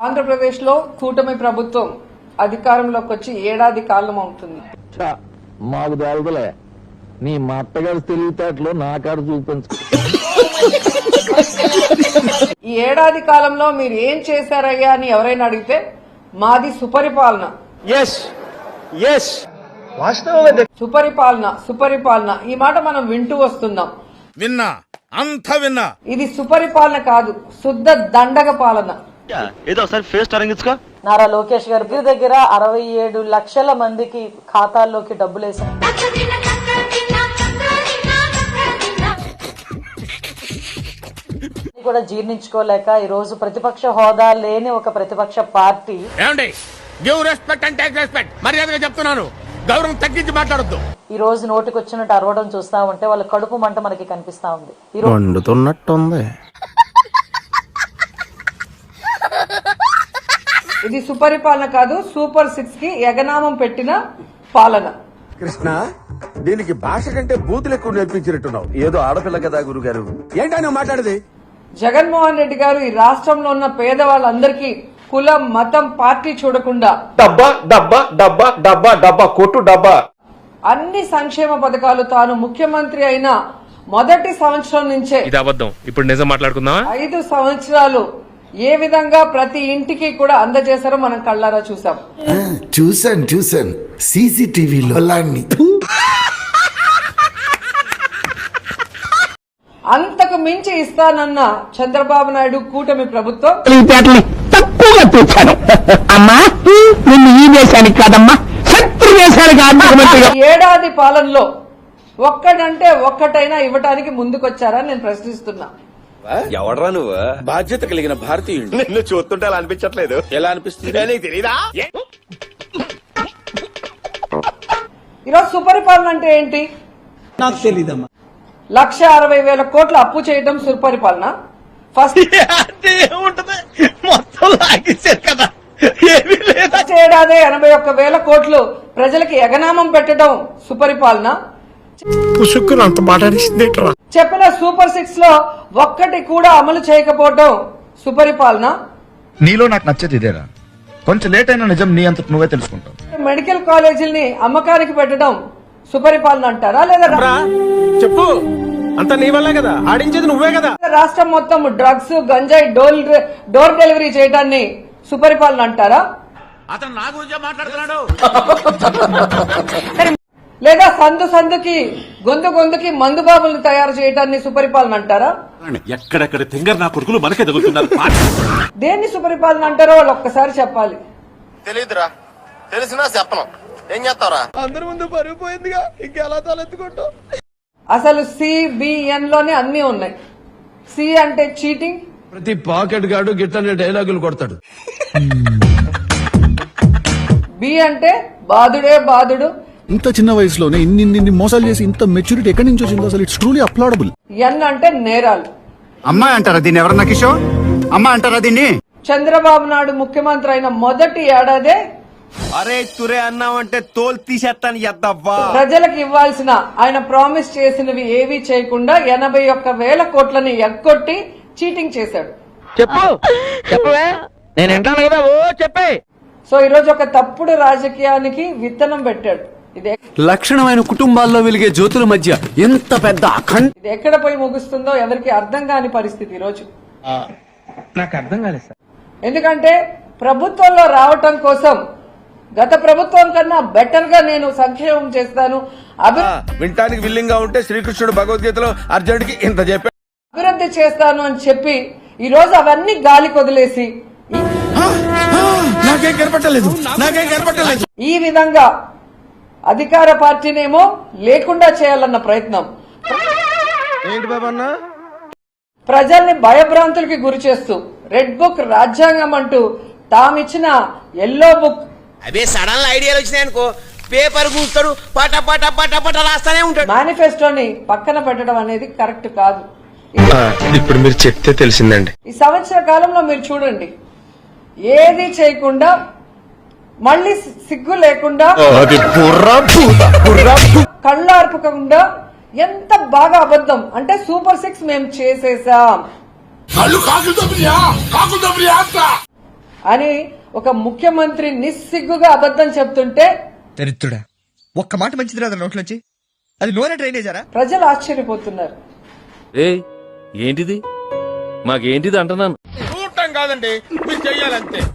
ఆంధ్రప్రదేశ్ లో కూటమి ప్రభుత్వం అధికారంలోకి వచ్చి ఏడాది కాలం అవుతుంది. మాకు తెలుదులే, నీ మా అత్తగారు తెలివితేటలో నా కాడ చూపించు. ఈ ఏడాది కాలంలో మీరు ఏం చేశారయ్యా అని ఎవరైనా అడిగితే మాది సుపరిపాలన. సుపరిపాలన ఈ మాట మనం వింటూ వస్తున్నాం. విన్నా ఇది సుపరిపాలన కాదు, శుద్ధ దండగ పాలన. ఏదో ఒకసారి ఫేస్ తరంగించుకో. నారా లోకేష్ గారి దగ్గర 67 లక్షల మందికి ఖాతాల్లోకి డబ్బులేశారు. కూడా జీర్ణించుకోలేక ఈ రోజు ప్రతిపక్ష హోదా లేని ఒక ప్రతిపక్ష పార్టీ చెప్తున్నాను, గౌరవం తగ్గించి మాట్లాడొద్దు. ఈ రోజు నోటికి వచ్చినట్టు అరవడం చూస్తా ఉంటే వాళ్ళ కడుపు మంట మనకి కనిపిస్తా ఉంది. వండుతున్నట్టుంది. ఇది సుపరిపాలన కాదు, సూపర్ 6 కి ఎగనామం పెట్టిన పాలన. కృష్ణ, దీనికి భాష కంటే బూతులు ఎక్కువ నేర్పించినట్టున్నావు. ఏదో ఆడపిల్ల కదా గురుగారు. ఏంటా నువ్వు మాట్లాడేది? జగన్మోహన్ రెడ్డి గారు ఈ రాష్ట్రంలో ఉన్న పేదవాళ్ళందరికీ కులం, మతం, పార్టీ చూడకుండా డబ్బా అన్ని సంక్షేమ పథకాలు తాను ముఖ్యమంత్రి అయిన మొదటి సంవత్సరం నుంచే, ఇది అబద్ధం, ఇప్పుడు నిజం మాట్లాడుకుందామా, 5 సంవత్సరాలు ఏ విధంగా ప్రతి ఇంటికి కూడా అందజేశారో మనం కళ్ళారా చూసాం. చూసాను సీసీటీవీలో. అంతకు మించి ఇస్తానన్న చంద్రబాబు నాయుడు కూటమి ప్రభుత్వం తక్కువగా చూశాను అమ్మా. నిన్ను ఈ దేశానికి కాదమ్మా, శత్రు దేశానికి. ఏడాది పాలనలో ఒక్కడంటే ఒక్కటైనా ఇవ్వటానికి ముందుకొచ్చారా నేను ప్రశ్నిస్తున్నా. ఎవడరా నువ్వు? బాధ్యత కలిగిన భారతీయుడు. నిన్ను చూస్తుంటే అలా అనిపించట్లేదు. ఎలా అనిపిస్తుంది? తెలీదా? ఈరోజు సుపరిపాలన అంటే ఏంటి నాకు తెలీదమ్మా. 1,60,000 కోట్ల అప్పు చేయడం సుపరిపాలన. ఫస్ట్ ఏడాది 81,000 కోట్లు ప్రజలకి ఎగనామం పెట్టడం సుపరిపాలన. చెప్పిన సూపర్ 6 లో ఒక్కటి కూడా అమలు చేయకపోవడం సుపరిపాలన. నీలో నాకు నచ్చేది ఇదేరా, కొంచెం లేట్ అయినా నిజం నీ అంత నువ్వే తెలుసుకుంటావు. మెడికల్ కాలేజీల్ని అమ్మకానికి పెట్టడం సుపరిపాలన అంటారా? లేదా చెప్పు, అంత నీ వల్లే కదా, ఆడించేది నువ్వే కదా. రాష్ట్రం మొత్తం డ్రగ్స్, గంజాయి డోర్ డెలివరీ చేయడాన్ని సుపరిపాలన అంటారా? అతను నా గురించే మాట్లాడుతున్నాడు. లేదా సందుకి గొంతుకి మందుబాబులను తయారు చేయడాన్ని సుపరిపాలన అంటారా? ఎక్కడెక్కడ తింగర్ నా కొడుకులు మనకే తగులుతున్నారు. దేన్ని సుపరిపాలన అంటారో వాళ్ళు ఒక్కసారి చెప్పాలి. తెలీదురా, తెలిసినా చెప్పను. ఏం చేస్తారా? అందరి ముందు పరిగిపోయిందిగా, ఇంకెలా తలెత్తుకుంటావు? అసలు CBN లోనే అన్ని ఉన్నాయి. సి అంటే చీటింగ్. ప్రతి పాకెట్ గాడు గిట్టనే డైలాగులు కొడతాడు. బి అంటే బాధుడే బాధుడు. ఇంత చిన్న వయసులోనే ఇన్ని మోసాలు చేసి ఇంత మెచ్యూరిటీ ఎక్కడి నుంచి వచ్చిందో అసలు ఇట్స్ ట్రూలీ అప్లాడబుల్. ఎన్ అంటే నేరాలు. అమ్మాయి అంటారా దీన్ని? ఎవరన్నా కిషోర్ అమ్మాయి అంటారా దీన్ని? చంద్రబాబు నాయుడు ముఖ్యమంత్రి అయిన మొదటి ఏడాదే అరే తురే అన్నావంటే తోలు తీసేస్తాను ఎద్దవ్వా. ప్రజలకు ఇవ్వాల్సిన ఆయన ప్రామిస్ చేసినవి ఏవీ చేయకుండా 81,000 కోట్లని ఎగ్గొట్టి చీటింగ్ చేశాడు. చెప్పవే, నేను వింటాను కదా, ఓ చెప్పే. సో ఈరోజు ఒక తప్పుడు రాజకీయానికి విత్తనం పెట్టాడు. ఇది లక్షణమైన కుటుంబాల్లో వెలిగే జ్యోతుల మధ్య ఎంత పెద్ద ఇది ఎక్కడ పోయి ముగుస్తుందో ఎవరికి అర్థం కాని పరిస్థితి ఈరోజు. నాకు అర్థం కాలేదు సార్. ఎందుకంటే ప్రభుత్వంలో రావటం కోసం గత ప్రభుత్వం కన్నా బెటర్ గా నేను సంక్షేమం చేస్తాను, వింటానికి విల్లింగ్ గా ఉంటే శ్రీకృష్ణుడు భగవద్గీతలో అర్జునుడికి ఇంత చెప్పాడు, అభివృద్ధి చేస్తాను అని చెప్పి ఈ రోజు అవన్నీ గాలి కొదిలేసి నాకేం కనపట్టలేదు. ఈ విధంగా అధికార పార్టీనేమో లేకుండా చేయాలన్న ప్రయత్నం, ఏంటి బాబన్న, ప్రజల్ని భయభ్రాంతులకి గురి చేస్తూ రెడ్ బుక్ రాజ్యాంగం అంటూ తామిచ్చిన ఎల్లో బుక్ అవే సడన్ ఐడియాలు వచ్చినాయనుకో, పేపర్ కూస్తాడు, పట రాస్తానే ఉంటాడు. మేనిఫెస్టోని పక్కన పెట్టడం అనేది కరెక్ట్ కాదు. ఇప్పుడు మీరు చెప్తే తెలిసిందండి. ఈ సంవత్సర కాలంలో మీరు చూడండి, ఏది చేయకుండా మళ్ళీ సిగ్గు లేకుండా కళ్ళార్పకుండా ఎంత బాగా అబద్ధం అంటే సూపర్ 6 మేము చేసేసాం. అని ఒక ముఖ్యమంత్రి నిస్సిగ్గుగా అబద్ధం చెప్తుంటే దరిద్రుడా ఒక్క మాట మంచిది రాదు నోట్లోంచి అది నూనె డ్రైనేజారా ప్రజలు ఆశ్చర్యపోతున్నారు. ఏంటిది మాకేంటిది అంటున్నాను. చూడటం కాదండి మీరు చెయ్యాలంతే.